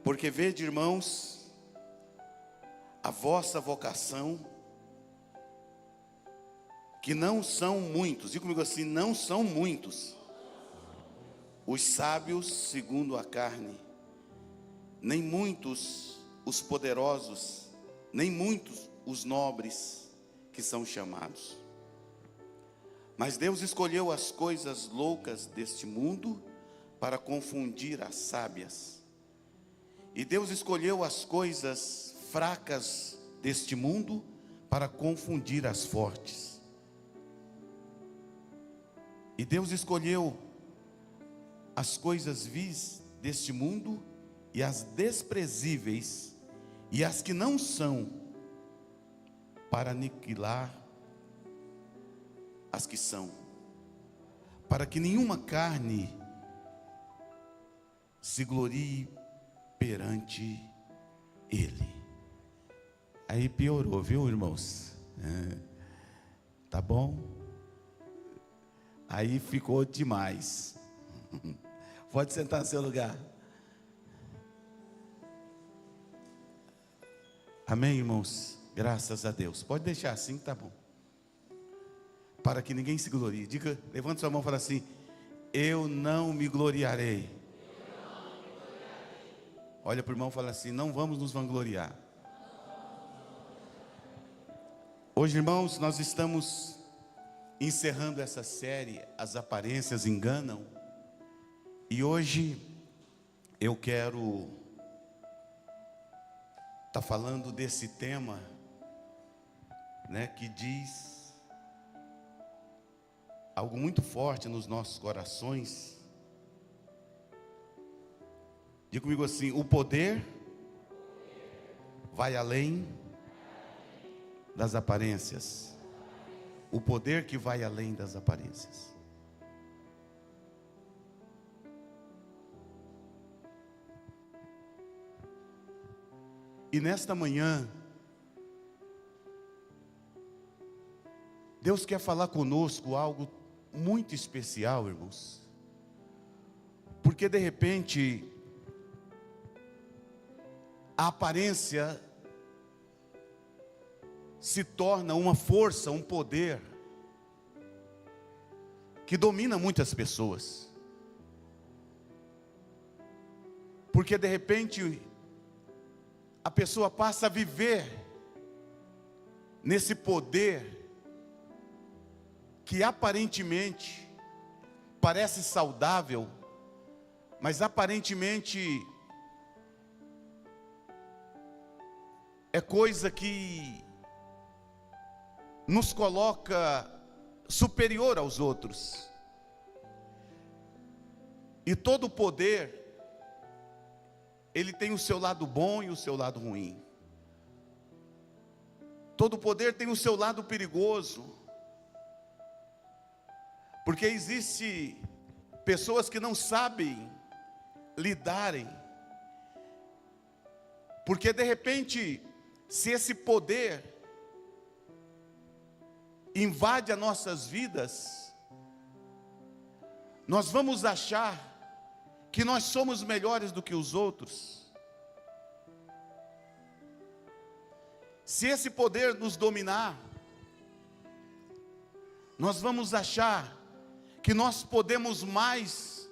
Porque vede, irmãos, a vossa vocação, que não são muitos, diga comigo assim, não são muitos os sábios segundo a carne, nem muitos os poderosos, nem muitos os nobres que são chamados. Mas Deus escolheu as coisas loucas deste mundo para confundir as sábias. E Deus escolheu as coisas fracas deste mundo para confundir as fortes. E Deus escolheu as coisas vis deste mundo e as desprezíveis e as que não são, para aniquilar as que são, para que nenhuma carne se glorie perante Ele. Aí piorou, viu, irmãos? Tá bom? Aí ficou demais. Pode sentar no seu lugar. Amém, irmãos? Graças a Deus. Pode deixar assim, tá bom. Para que ninguém se glorie. Diga, levante sua mão e fala assim: eu não me gloriarei. Olha para o irmão e fala assim: não vamos nos vangloriar. Hoje, irmãos, nós estamos encerrando essa série, As Aparências Enganam. E hoje eu quero estar falando desse tema, né, que diz algo muito forte nos nossos corações. Diga comigo assim: o poder vai além das aparências. O poder que vai além das aparências. E nesta manhã, Deus quer falar conosco algo muito especial, irmãos. Porque de repente, a aparência se torna uma força, um poder que domina muitas pessoas. Porque de repente a pessoa passa a viver nesse poder que aparentemente parece saudável, mas aparentemente é coisa que nos coloca superior aos outros. E todo poder, ele tem o seu lado bom e o seu lado ruim. Todo poder tem o seu lado perigoso. Porque existe pessoas que não sabem lidarem. Porque de repente, se esse poder invade as nossas vidas, nós vamos achar que nós somos melhores do que os outros. Se esse poder nos dominar, nós vamos achar que nós podemos mais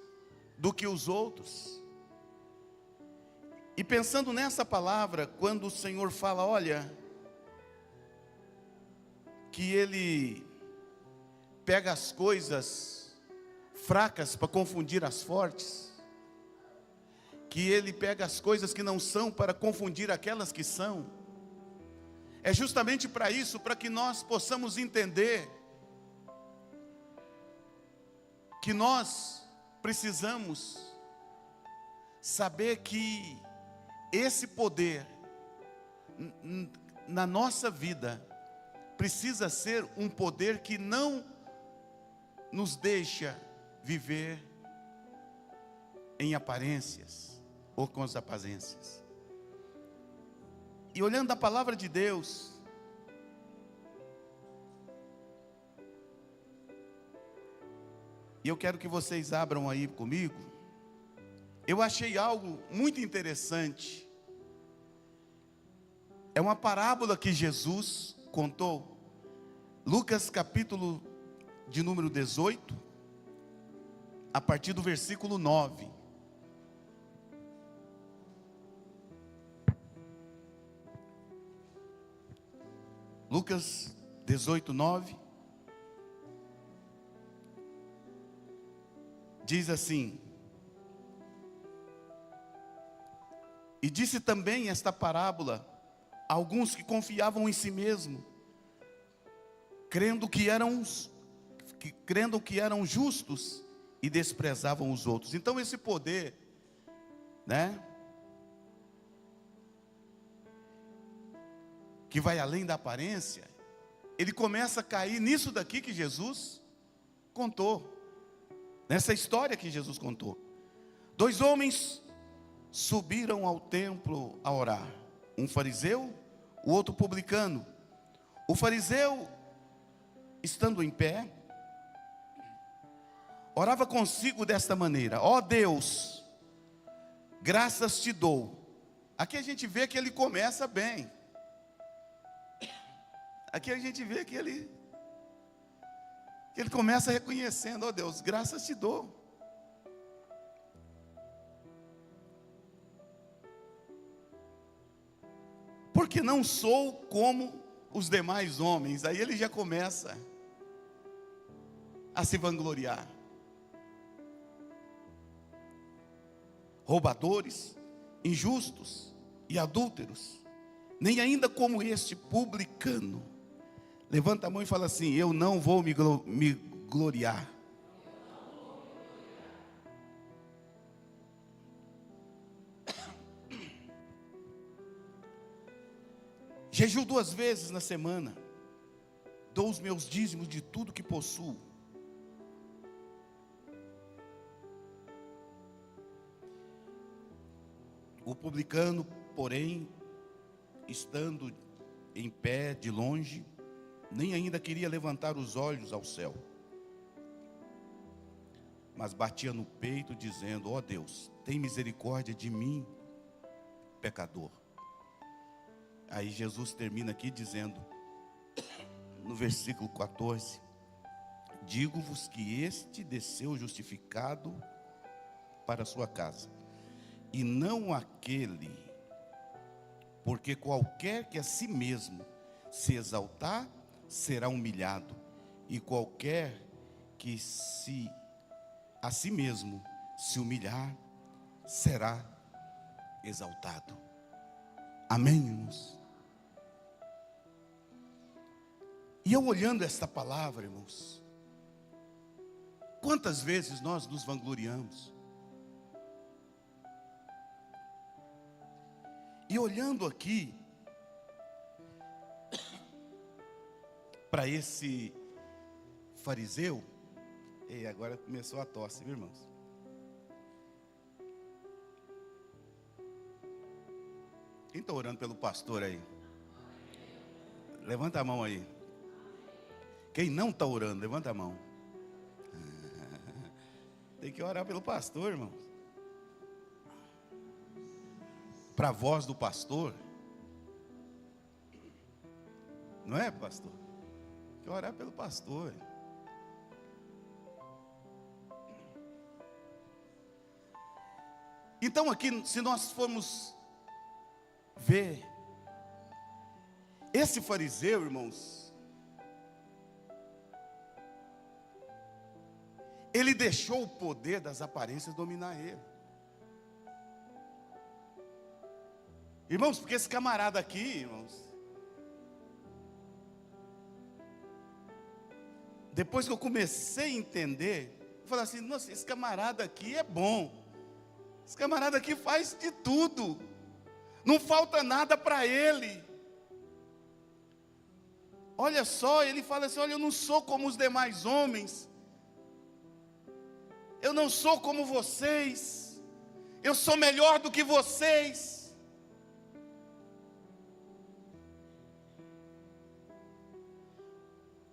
do que os outros. E pensando nessa palavra, quando o Senhor fala, olha, que Ele pega as coisas fracas para confundir as fortes, que Ele pega as coisas que não são para confundir aquelas que são, é justamente para isso, para que nós possamos entender que nós precisamos saber que esse poder na nossa vida precisa ser um poder que não nos deixa viver em aparências ou com as aparências. E olhando a palavra de Deus, e eu quero que vocês abram aí comigo eu achei algo muito interessante. É uma parábola que Jesus contou. Lucas capítulo de número 18, a partir do versículo 9. Lucas 18, 9. Diz assim: e disse também esta parábola a alguns que confiavam em si mesmo, crendo que eram justos e desprezavam os outros. Então esse poder, né, que vai além da aparência, ele começa a cair nisso daqui que Jesus contou, nessa história que Jesus contou. 2 homens subiram ao templo a orar, um fariseu, o outro publicano. O fariseu, estando em pé, orava consigo desta maneira: ó Deus, graças te dou. Aqui a gente vê que ele começa bem. Aqui a gente vê que ele começa reconhecendo: ó Deus, graças te dou. Porque não sou como os demais homens. Aí ele já começa a se vangloriar. Roubadores, injustos e adúlteros, nem ainda como este publicano. Levanta a mão e fala assim: eu não vou me gloriar. Jejuo 2 vezes na semana, dou os meus dízimos de tudo que possuo. O publicano, porém, estando em pé de longe, nem ainda queria levantar os olhos ao céu, mas batia no peito dizendo: ó Deus, tem misericórdia de mim, pecador. Aí Jesus termina aqui dizendo, no versículo 14: digo-vos que este desceu justificado para a sua casa, e não aquele, porque qualquer que a si mesmo se exaltar, será humilhado, e qualquer que a si mesmo se humilhar, será exaltado. Amém, irmãos? E eu olhando esta palavra, irmãos, quantas vezes nós nos vangloriamos? E olhando aqui para esse fariseu, e agora começou a tosse, viu, irmãos? Quem está orando pelo pastor aí? Levanta a mão aí. Quem não está orando, levanta a mão. Tem que orar pelo pastor, irmãos. Para a voz do pastor. Não é, pastor? Tem que orar pelo pastor. Então aqui, se nós formos ver, esse fariseu, irmãos, ele deixou o poder das aparências dominar ele. Irmãos, porque esse camarada aqui, irmãos, depois que eu comecei a entender, eu falei assim: nossa, esse camarada aqui é bom. Esse camarada aqui faz de tudo. Não falta nada para ele. Olha só, ele fala assim: olha, eu não sou como os demais homens. Eu não sou como vocês. Eu sou melhor do que vocês.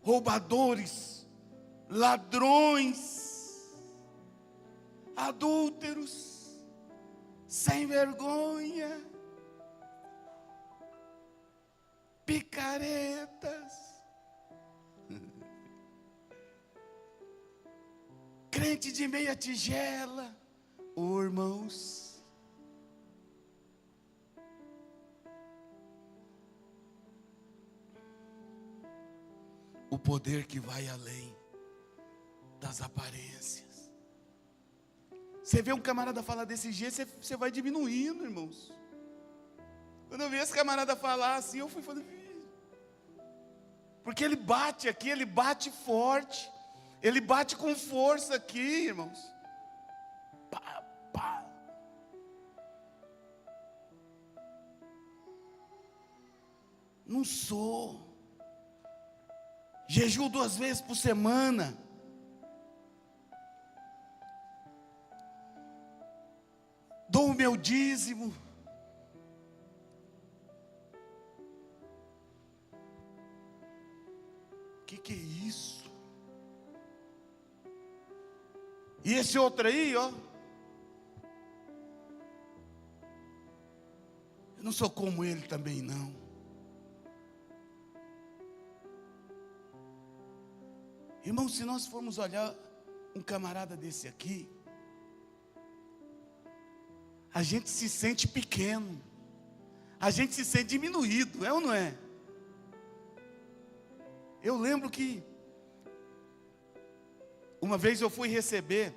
Roubadores, ladrões, adúlteros. sem vergonha, picaretas, crente de meia tigela, irmãos. O poder que vai além das aparências. Você vê um camarada falar desse jeito, você vai diminuindo, irmãos. Quando eu vi esse camarada falar assim, eu fui falando, porque ele bate aqui, ele bate forte, ele bate com força aqui, irmãos. Pá, pá. Não sou. Jejuo 2 vezes por semana. Dou o meu dízimo. Que é isso? E esse outro aí, ó. Eu não sou como ele também, não. Irmão, se nós formos olhar um camarada desse aqui, a gente se sente pequeno, a gente se sente diminuído, é ou não é? Eu lembro que uma vez eu fui receber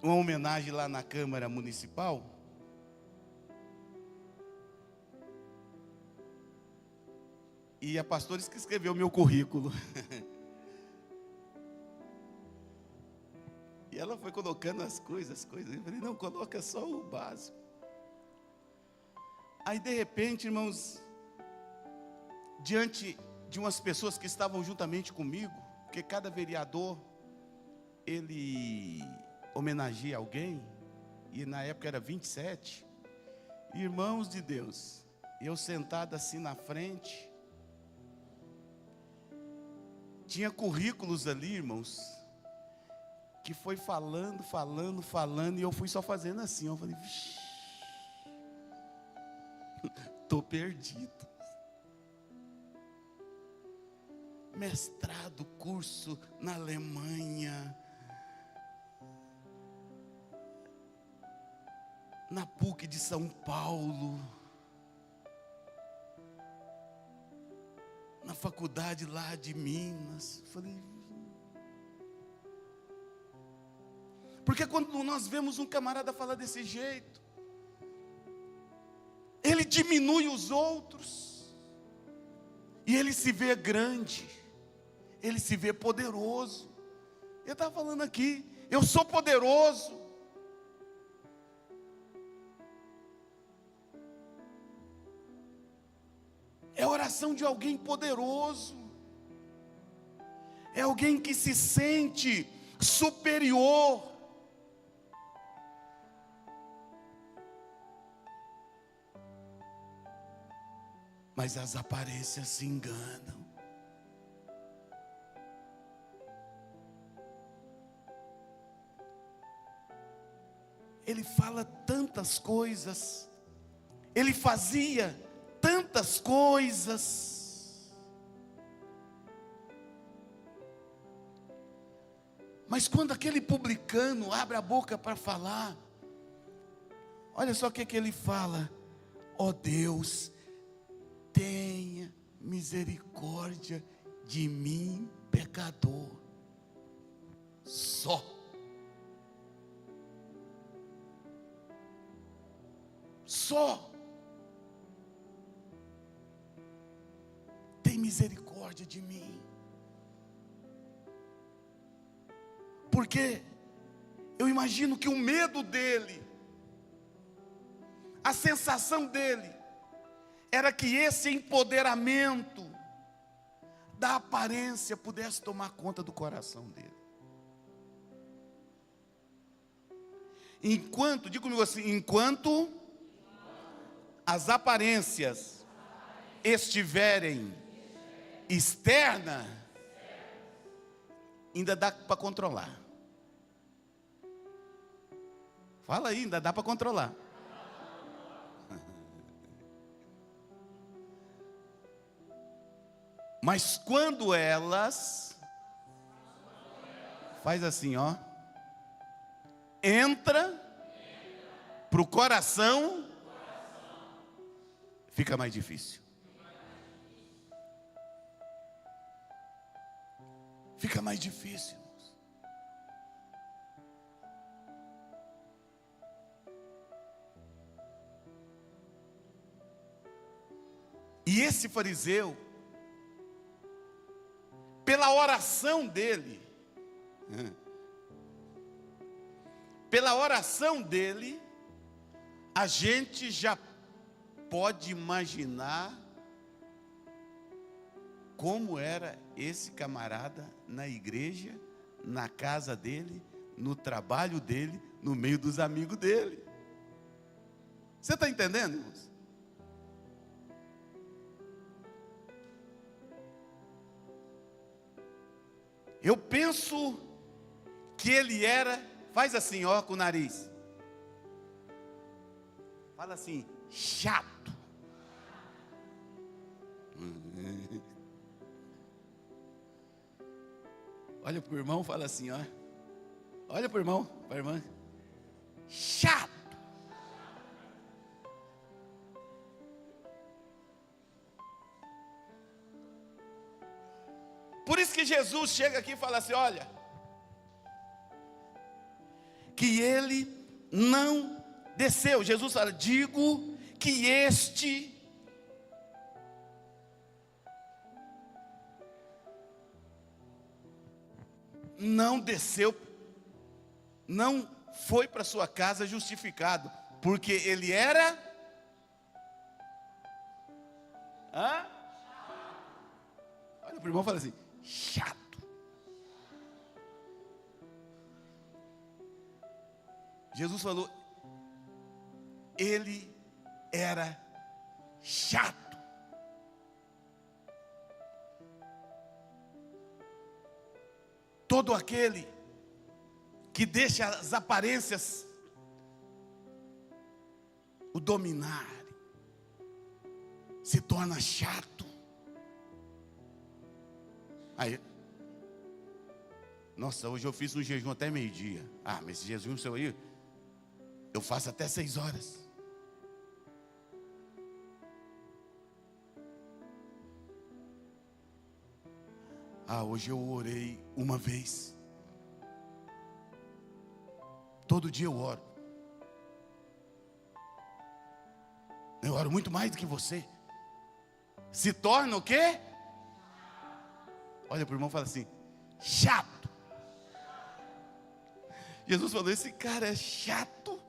uma homenagem lá na Câmara Municipal. E a pastora que escreveu o meu currículo. E ela foi colocando as coisas. Eu falei, não, coloca só o básico. Aí de repente, irmãos, diante de umas pessoas que estavam juntamente comigo, porque cada vereador, ele homenageia alguém, e na época era 27, irmãos de Deus, eu sentado assim na frente, tinha currículos ali, irmãos, que foi falando, e eu fui só fazendo assim, eu falei, vixi, estou perdido. Mestrado, curso na Alemanha, na PUC de São Paulo, na faculdade lá de Minas. Falei, porque quando nós vemos um camarada falar desse jeito, ele diminui os outros, e ele se vê grande, ele se vê poderoso. Ele estava falando aqui, eu sou poderoso. É a oração de alguém poderoso. É alguém que se sente superior. Mas as aparências se enganam. Ele fala tantas coisas, ele fazia tantas coisas, mas quando aquele publicano abre a boca para falar, olha só o que ele fala: ó Deus, tenha misericórdia de mim, pecador. Só tem misericórdia de mim. Porque eu imagino que o medo dele, a sensação dele, era que esse empoderamento da aparência pudesse tomar conta do coração dele. Enquanto, diga comigo assim, enquanto as aparências estiverem externa, ainda dá para controlar. Fala aí, ainda dá para controlar. Mas quando elas, faz assim, ó, entra para o coração, fica mais difícil. Fica mais difícil. E esse fariseu, pela oração dele, a gente já pode imaginar como era esse camarada na igreja, na casa dele, no trabalho dele, no meio dos amigos dele. Você está entendendo, irmãos? Eu penso que ele era, faz assim, ó, com o nariz. Fala assim, chato. Olha para o irmão, fala assim, ó. Olha para o irmão, para a irmã. Chato. Por isso que Jesus chega aqui e fala assim, olha, que ele não desceu. Jesus fala, digo que este não desceu, não foi para sua casa justificado, porque ele era olha para o irmão e fala assim, chato. Jesus falou, ele era chato. Todo aquele que deixa as aparências o dominarem, se torna chato. Aí, nossa, hoje eu fiz um jejum até meio-dia. Ah, mas esse jejum seu aí, eu faço até 6 horas. Ah, hoje eu orei uma vez. Todo dia eu oro. Eu oro muito mais do que você. Se torna o quê? Olha para o irmão e fala assim, chato. Jesus falou, esse cara é chato.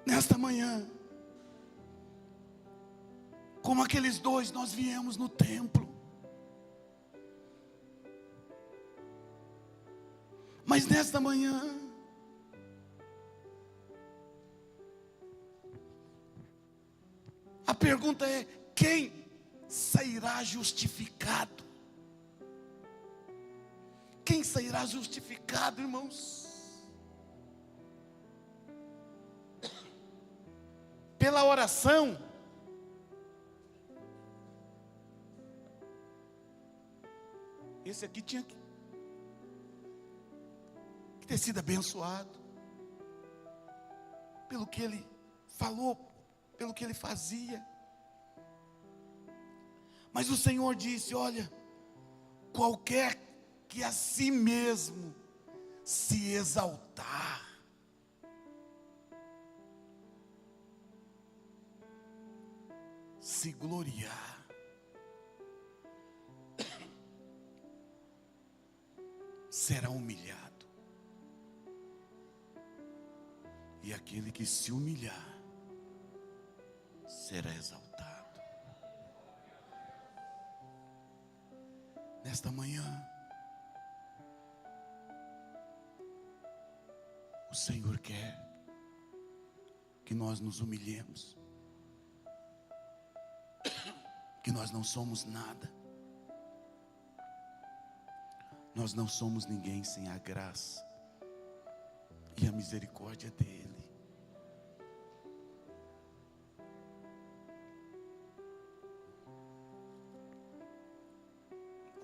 Nesta manhã, como aqueles dois, nós viemos no templo. Mas nesta manhã, a pergunta é, quem sairá justificado? Quem sairá justificado, irmãos? Pela oração. Esse aqui tinha que ter sido abençoado pelo que ele falou, pelo que ele fazia. Mas o Senhor disse, olha, qualquer que a si mesmo se exaltar, se gloriar, será humilhado. E aquele que se humilhar, será exaltado. Nesta manhã, o Senhor quer que nós nos humilhemos, que nós não somos nada, Nós não somos ninguém sem a graça e a misericórdia dele.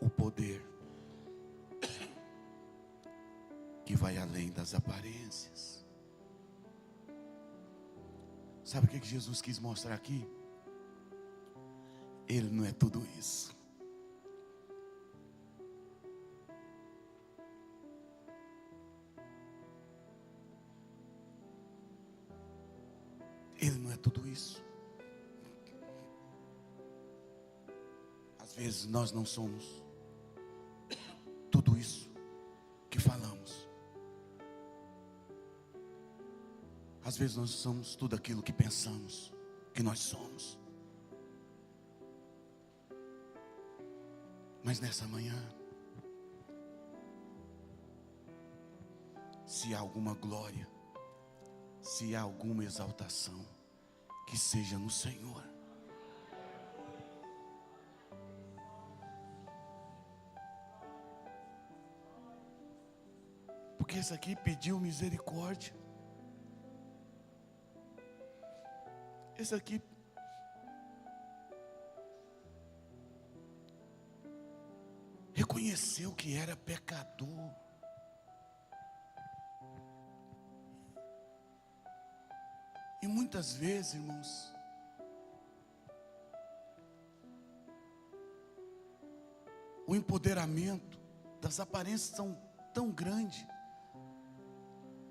O poder que vai além das aparências. Sabe o que Jesus quis mostrar aqui? Ele não é tudo isso. Ele não é tudo isso. Às vezes nós não somos tudo isso que falamos. Às vezes nós somos tudo aquilo que pensamos que nós somos. Mas nessa manhã, se há alguma glória, se há alguma exaltação, que seja no Senhor. Porque esse aqui pediu misericórdia. Esse aqui reconheceu que era pecador. E muitas vezes, irmãos, o empoderamento das aparências são tão grande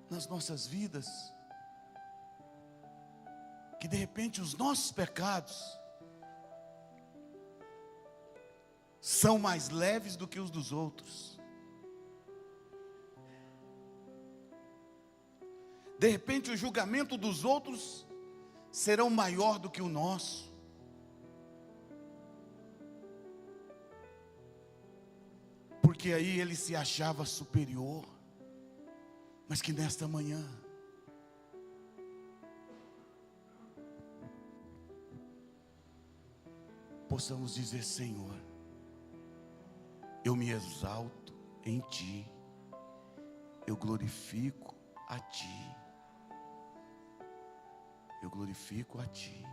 nas nossas vidas, que de repente os nossos pecados são mais leves do que os dos outros. De repente o julgamento dos outros serão maior do que o nosso. Porque aí ele se achava superior. Mas que nesta manhã possamos dizer: Senhor, eu me exalto em Ti, eu glorifico a Ti, eu glorifico a Ti.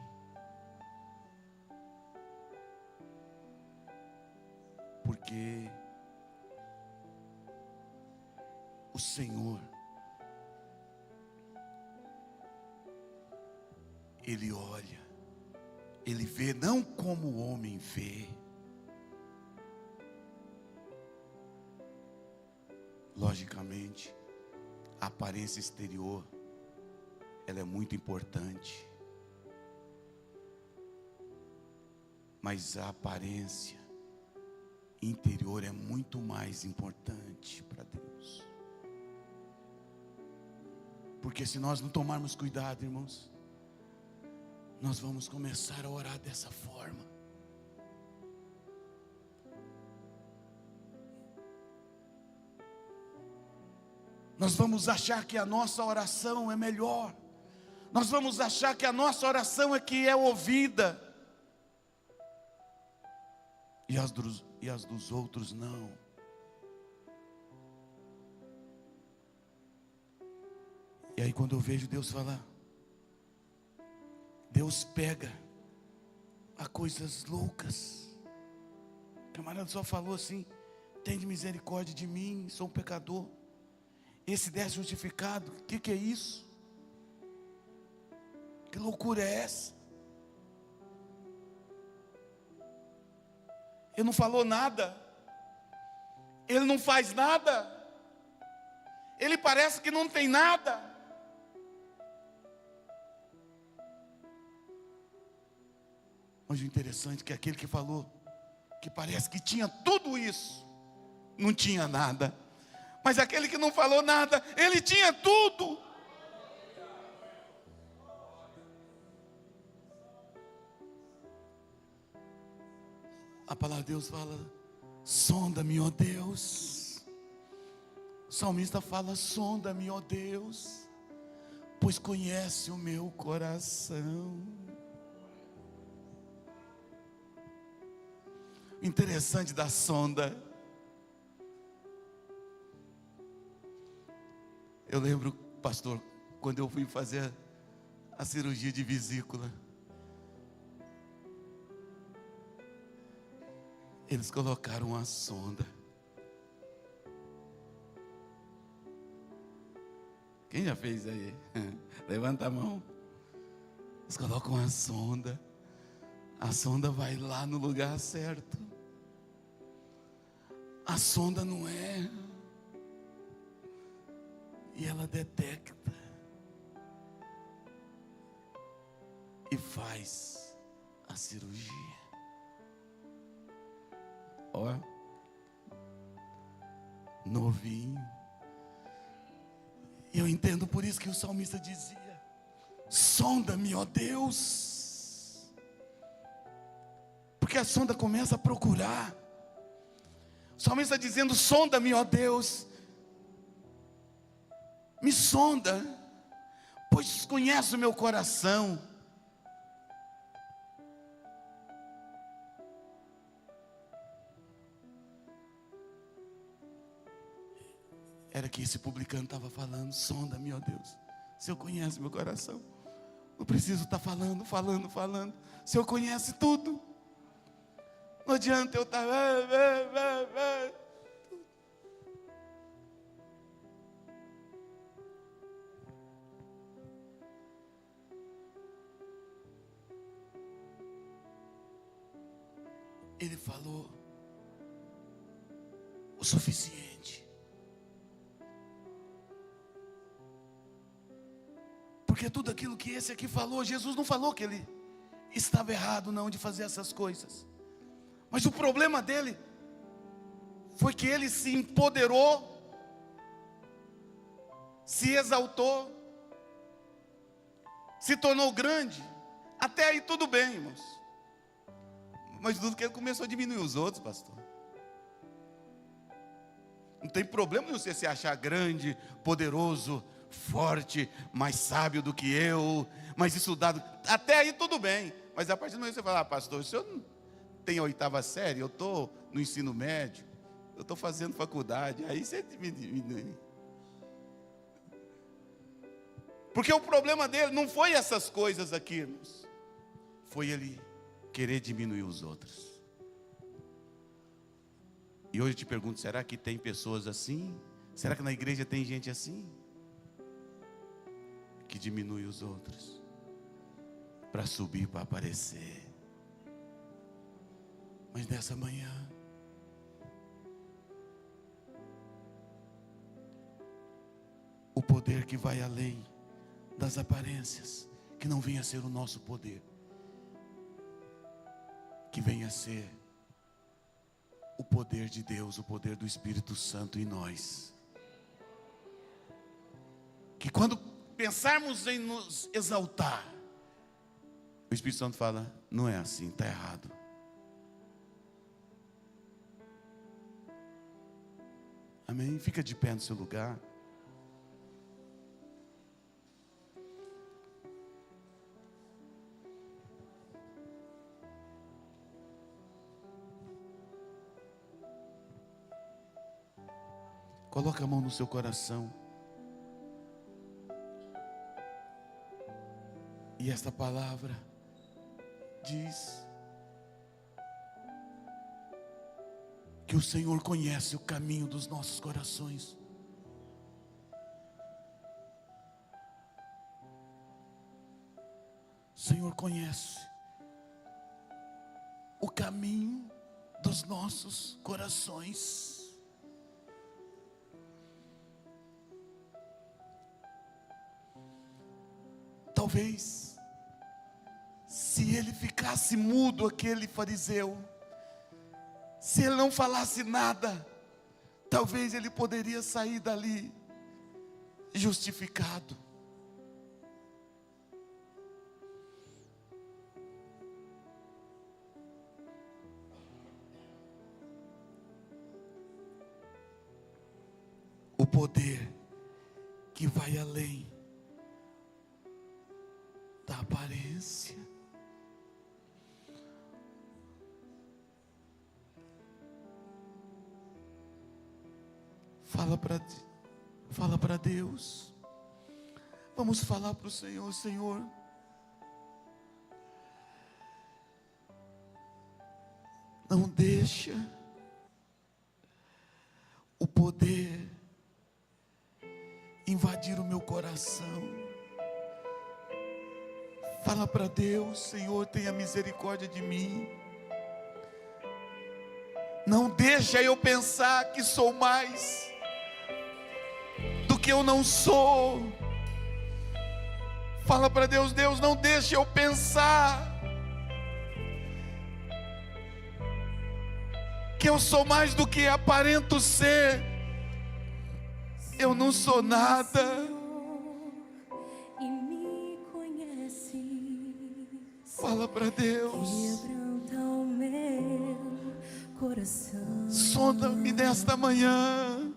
Porque o Senhor, Ele olha, Ele vê não como o homem vê. Logicamente, a aparência exterior, ela é muito importante. Mas a aparência interior é muito mais importante para Deus. Porque se nós não tomarmos cuidado, irmãos, nós vamos começar a orar dessa forma. Nós vamos achar que a nossa oração é melhor. Nós vamos achar que a nossa oração é que é ouvida. E as dos outros não. E aí quando eu vejo Deus falar, Deus pega a coisas loucas. O camarada só falou assim: tem misericórdia de mim, sou um pecador. Esse desce justificado, o que é isso? Que loucura é essa? Ele não falou nada, ele não faz nada, ele parece que não tem nada. Mas o interessante é que aquele que falou, que parece que tinha tudo isso, não tinha nada. Mas aquele que não falou nada, ele tinha tudo. A palavra de Deus fala: sonda-me, ó Deus. O salmista fala: sonda-me, ó Deus, pois conhece o meu coração. O interessante da sonda Eu lembro, pastor, quando eu fui fazer a cirurgia de vesícula, eles colocaram uma sonda. Quem já fez aí? Levanta a mão. Eles colocam uma sonda. A sonda vai lá no lugar certo. A sonda não erra. E ela detecta. E faz a cirurgia. Ó. Novinho. E eu entendo por isso que o salmista dizia: sonda-me, ó Deus. Porque a sonda começa a procurar. O salmista está dizendo: sonda-me, ó Deus. Me sonda, pois conhece o meu coração. Era que esse publicano estava falando: sonda-me, ó Deus. O Senhor conhece meu coração. Não preciso estar falando. O Senhor conhece tudo. Não adianta eu estar. Ele falou o suficiente. Porque tudo aquilo que esse aqui falou, Jesus não falou que ele estava errado não de fazer essas coisas. Mas o problema dele foi que ele se empoderou, se exaltou, se tornou grande. Até aí tudo bem, irmãos. Mas tudo que ele começou a diminuir os outros, pastor. Não tem problema em você se achar grande, poderoso, forte, mais sábio do que eu, mais estudado. Até aí tudo bem. Mas a partir do momento que você fala: pastor, o senhor não tem a 8ª série, eu estou no ensino médio, eu estou fazendo faculdade. Aí você diminui. Porque o problema dele não foi essas coisas aqui, irmãos. Foi ele querer diminuir os outros. E hoje eu te pergunto: será que tem pessoas assim? Será que na igreja tem gente assim? Que diminui os outros para subir, para aparecer. Mas nessa manhã, o poder que vai além das aparências, que não venha a ser o nosso poder, que venha a ser o poder de Deus, o poder do Espírito Santo em nós. Que quando pensarmos em nos exaltar, o Espírito Santo fala: não é assim, está errado. Amém? Fica de pé no seu lugar. Coloca a mão no seu coração. E esta palavra diz que o Senhor conhece o caminho dos nossos corações. O Senhor conhece o caminho dos nossos corações. Talvez, se ele ficasse mudo, aquele fariseu, se ele não falasse nada, talvez ele poderia sair dali justificado. O poder que vai além da aparência. Fala para ti. Fala para Deus. Vamos falar para o Senhor: Senhor, não deixa o poder invadir o meu coração. Fala para Deus: Senhor, tenha misericórdia de mim. Não deixa eu pensar que sou mais do que eu não sou. Fala para Deus: Deus, não deixa eu pensar que eu sou mais do que aparento ser. Eu não sou nada. Fala para Deus. Sonda-me nesta manhã.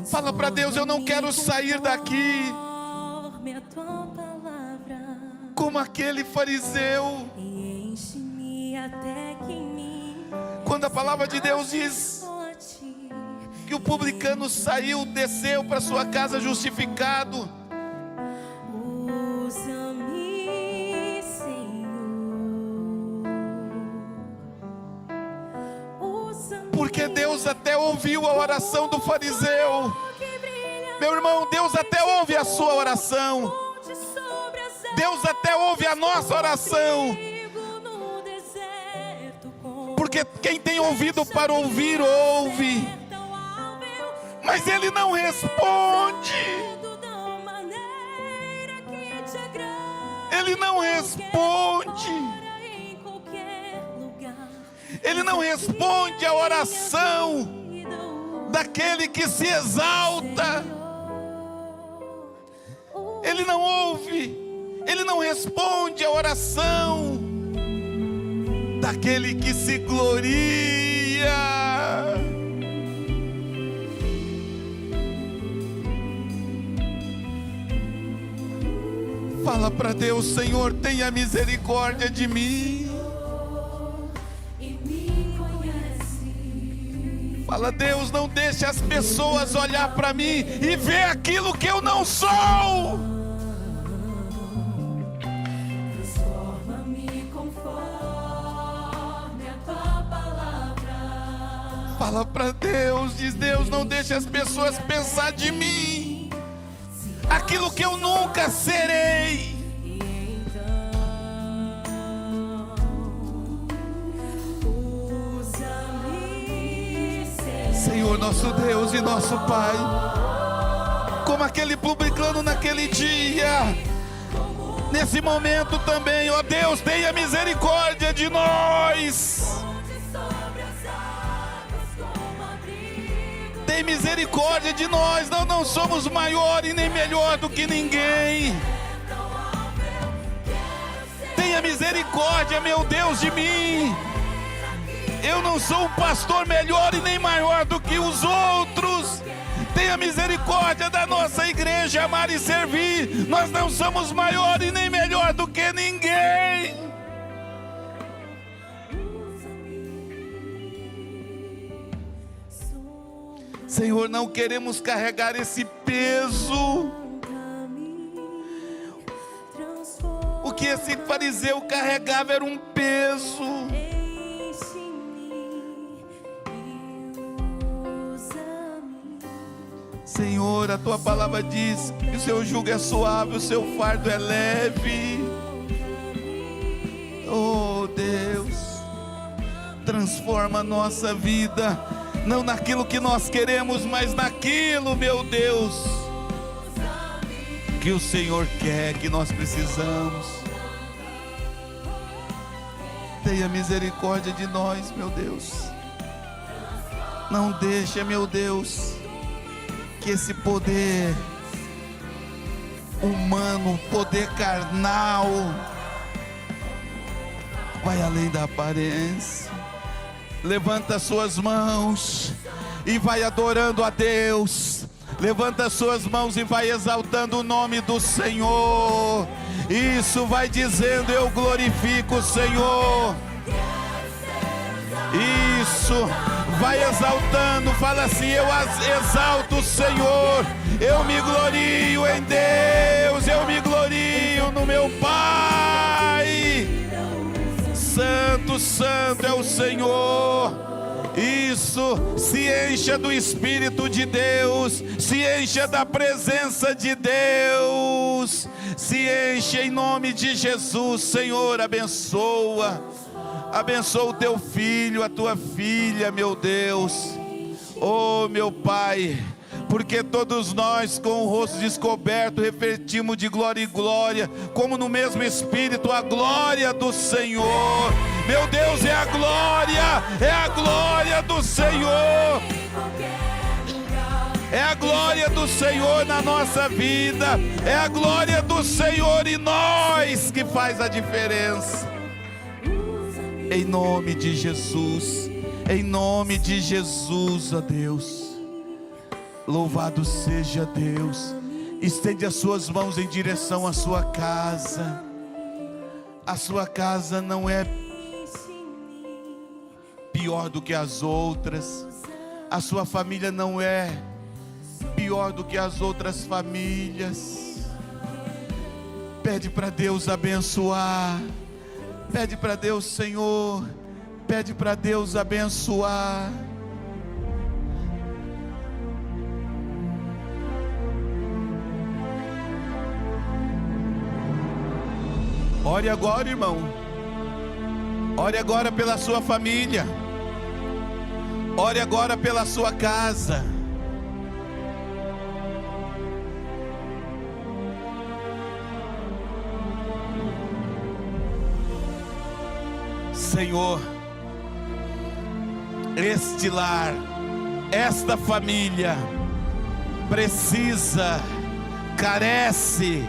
Fala para Deus: eu não quero sair daqui como aquele fariseu. Quando a palavra de Deus diz que o publicano saiu, desceu para sua casa justificado. Porque Deus até ouviu a oração do fariseu. Meu irmão, Deus até ouve a sua oração. Deus até ouve a nossa oração. Porque quem tem ouvido para ouvir, ouve. Mas Ele não responde. Ele não responde. Ele não responde a oração daquele que se exalta. Ele não ouve, Ele não responde a oração daquele que se gloria. Fala para Deus: Senhor, tenha misericórdia de mim. Fala: Deus, não deixe as pessoas olhar para mim e ver aquilo que eu não sou. Transforma-me conforme a tua palavra. Fala para Deus, diz: Deus, não deixe as pessoas pensar de mim aquilo que eu nunca serei. Senhor, nosso Deus e nosso Pai, como aquele publicano naquele dia, nesse momento também, ó Deus, tenha misericórdia de nós. Tem misericórdia de nós. Nós não somos maior e nem melhor do que ninguém. Tenha misericórdia, meu Deus, de mim. Eu não sou um pastor melhor e nem maior do que os outros. Tenha misericórdia da nossa igreja, amar e servir. Nós não somos maior e nem melhor do que ninguém. Senhor, não queremos carregar esse peso. O que esse fariseu carregava era um peso. Senhor, a tua palavra diz que o seu jugo é suave, o seu fardo é leve. Oh Deus, transforma a nossa vida, não naquilo que nós queremos, mas naquilo, meu Deus, que o Senhor quer, que nós precisamos. Tenha misericórdia de nós, meu Deus. Não deixa, meu Deus, que esse poder humano, poder carnal, vai além da aparência. Levanta suas mãos e vai adorando a Deus. Levanta suas mãos e vai exaltando o nome do Senhor. Isso, vai dizendo: eu glorifico o Senhor. Isso, Vai exaltando, fala assim: eu exalto o Senhor, eu me glorio em Deus, eu me glorio no meu Pai. Santo, santo é o Senhor. Isso, se encha do Espírito de Deus, se encha da presença de Deus, se enche em nome de Jesus. Senhor, abençoa o teu filho, a tua filha, meu Deus. Oh, meu Pai, porque todos nós com o rosto descoberto refletimos de glória em glória, como no mesmo Espírito, a glória do Senhor. Meu Deus, é a glória do Senhor. É a glória do Senhor na nossa vida, é a glória do Senhor em nós que faz a diferença. Em nome de Jesus, em nome de Jesus, ó Deus. Louvado seja Deus. Estende as suas mãos em direção à sua casa. A sua casa não é pior do que as outras. A sua família não é pior do que as outras famílias. Pede para Deus abençoar. Pede para Deus, Senhor. Pede para Deus abençoar. Ore agora, irmão. Ore agora pela sua família. Ore agora pela sua casa. Senhor, este lar, esta família precisa, carece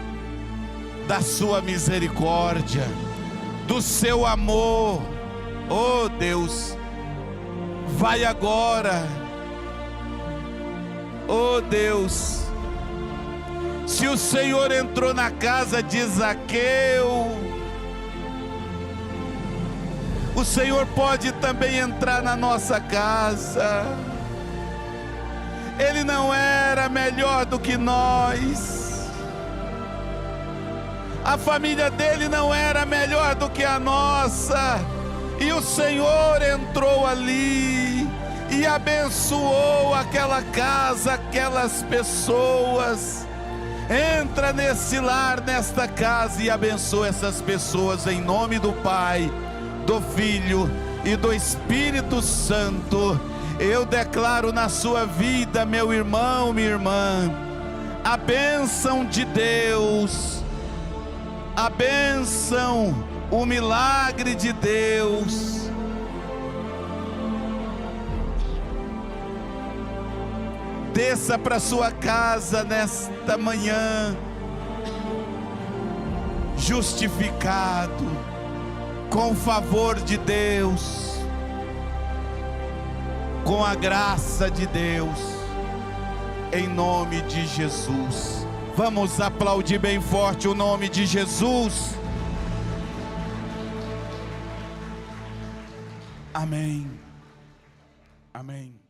da sua misericórdia, do seu amor. Oh Deus, vai agora. Oh Deus, se o Senhor entrou na casa de Zaqueu, o Senhor pode também entrar na nossa casa. Ele não era melhor do que nós. A família dele não era melhor do que a nossa. E o Senhor entrou ali e abençoou aquela casa, aquelas pessoas. Entra nesse lar, nesta casa, e abençoa essas pessoas em nome do Pai, do Filho e do Espírito Santo. Eu declaro na sua vida, meu irmão, minha irmã, a bênção de Deus, a bênção, o milagre de Deus. Desça para sua casa nesta manhã, justificado, com o favor de Deus, com a graça de Deus, em nome de Jesus. Vamos aplaudir bem forte o nome de Jesus. Amém. Amém.